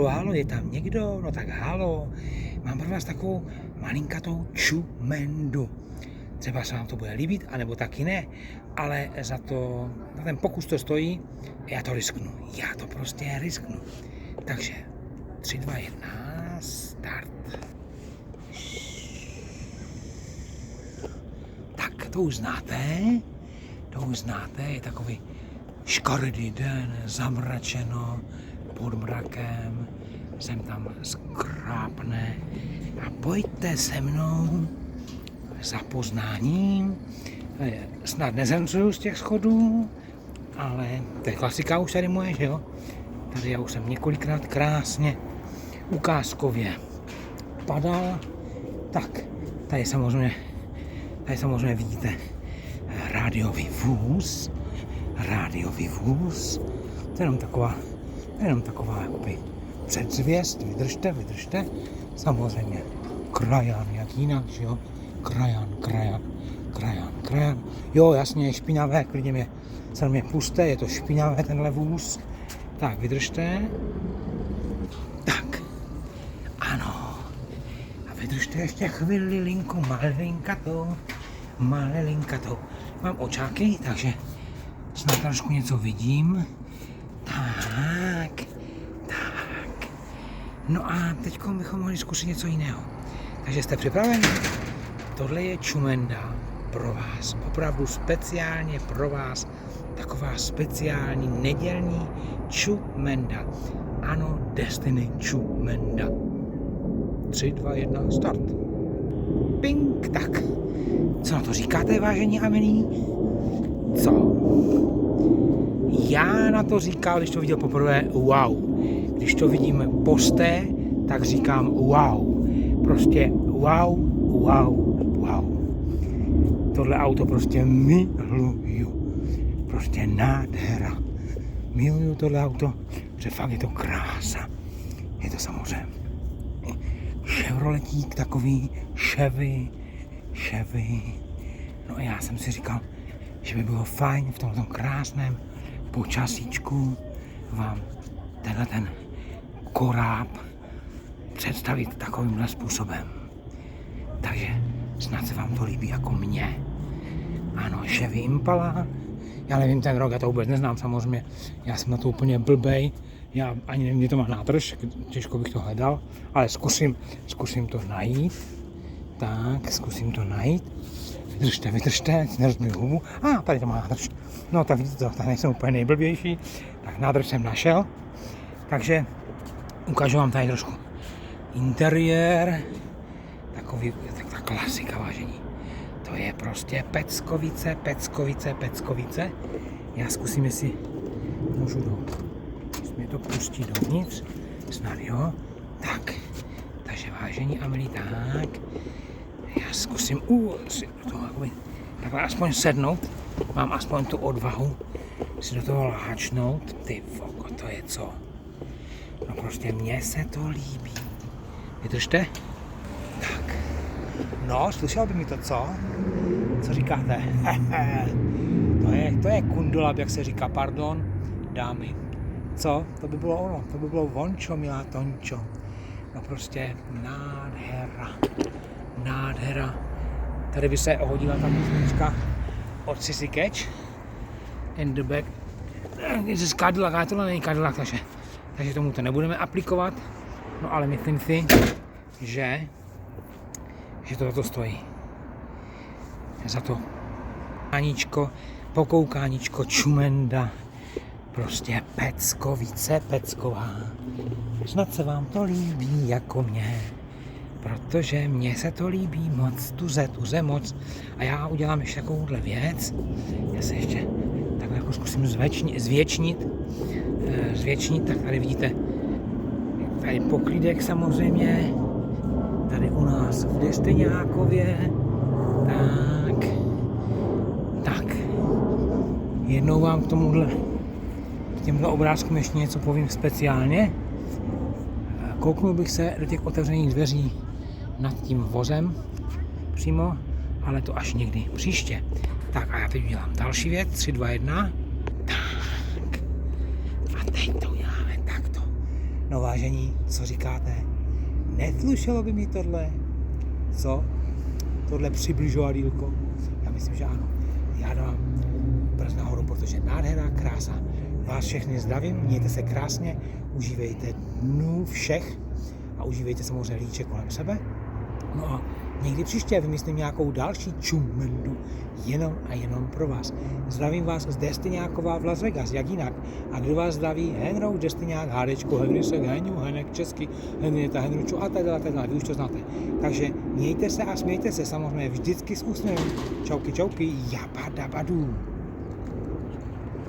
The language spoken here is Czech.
halo, je tam někdo? No tak halo. Mám pro vás takovou malinkatou čumendu. Třeba se vám to bude líbit, anebo taky ne, ale za ten pokus to stojí, já to risknu. Já to prostě risknu. Takže 3, 2, 1, start. Tak, to už znáte, je takový škaredý den, zamračeno, pod mrakem, sem tam skrápne a pojďte se mnou za poznáním. Snad nezemřu z těch schodů, ale to je klasika už tady moje, že jo? Tady já už jsem několikrát krásně ukázkově padal. Tak, tady samozřejmě vidíte rádiový vůz. To je jenom taková jakoby předzvěst, vydržte. Samozřejmě krajan, jak jinak, že jo? Krajan. Jo, jasně, je špinavé, klidně mě puste, je to špinavé tenhle vůz. Tak, vydržte. Tak, ano. A vydržte ještě chvíli, linku, malinkatou. Mám očáky, takže snad trošku něco vidím. Tak. No a teď bychom mohli zkusit něco jiného. Takže jste připraveni? Tohle je čumenda pro vás. Opravdu speciálně pro vás. Taková speciální nedělní čumenda. Ano, Destiny čumenda. 3, 2, 1, start. Ping, tak. Co na to říkáte, vážení a milí? Co? Já na to říkal, když to viděl poprvé, wow. Když to vidím posté, tak říkám wow. Prostě wow. Tohle auto prostě miluju. Prostě nádhera. Miluju tohle auto, že fakt je to krása. Je to samozřejmě Chevroletík takový, Chevy. No a já jsem si říkal, že by bylo fajn v tomto krásném počasíčku vám tenhle ten koráb představit takovýmhle způsobem. Takže snad se vám to líbí jako mně. Ano, Chevy Impala. Já nevím ten rok, já to vůbec neznám samozřejmě. Já jsem na to úplně blbej. Já ani nevím, kde to má nádrž, těžko bych to hledal, ale zkusím to najít. Tak, zkusím to najít. Vydržte, nerozumím hubu. Tady to má nádrž. No tak vidíte to, tak nejsem úplně nejblbější. Tak nádrž jsem našel. Takže ukážu vám tady trošku interiér. Takový, ta klasika, vážení. To je prostě Peckovice. Já zkusím, jestli můžu mě to pustí dovnitř. Snad jo. Tak. Takže vážení a milí, tak. Já zkusím si do toho takhle aspoň sednout. Mám aspoň tu odvahu si do toho láčnout. Ty voko, to je co? No prostě mně se to líbí. Vydržte? Tak. No, slyšel by mi to, co? Co říkáte? to je kundulab, jak se říká, pardon, dámy. Co? To by bylo ono, to by bylo vončo, milá Tončo. No prostě nádhera. Tady by se hodila ta písnička od Sissy Catch. In the back. This is Cadillac, ale tohle není Cadillac, takže tomu to nebudeme aplikovat. No ale myslím si, že to za to stojí. Za to pokoukáníčko čumenda. Prostě Pecková. Snad se vám to líbí jako mě. Protože mně se to líbí moc, tuze moc. A já udělám ještě takovouhle věc. Já se ještě takhle jako zkusím zvětšnit, tak tady vidíte tady poklídek samozřejmě. Tady u nás v Destyňákově. Tak. Jednou vám k těmhle obrázkům ještě něco povím speciálně. Kouknul bych se do těch otevřených dveří nad tím vozem přímo, ale to až někdy příště. Tak a já teď udělám další věc, 3, 2, 1. Tak. A teď to uděláme takto. No vážení, co říkáte? Neslušelo by mi tohle? Co? Tohle přibližovadýlko? Já myslím, že ano. Já dám prst nahoru, protože nádhera, krása. Vás všechny zdravím, mějte se krásně, užívejte dnů všech a užívejte samozřejmě líček kolem sebe. No a někdy příště vymyslím nějakou další čumendu jenom a jenom pro vás. Zdravím vás z Destiňákova v Las Vegas, jak jinak. A kdo vás zdraví? Henrou, Destiňák, Hádečko, Henrysek, Heňu, Henek, Česky, Henrieta, Henruču a tak dále, vy už to znáte. Takže mějte se a smějte se samozřejmě vždycky s úsměvem. Čauky, čauky, jabadabadu.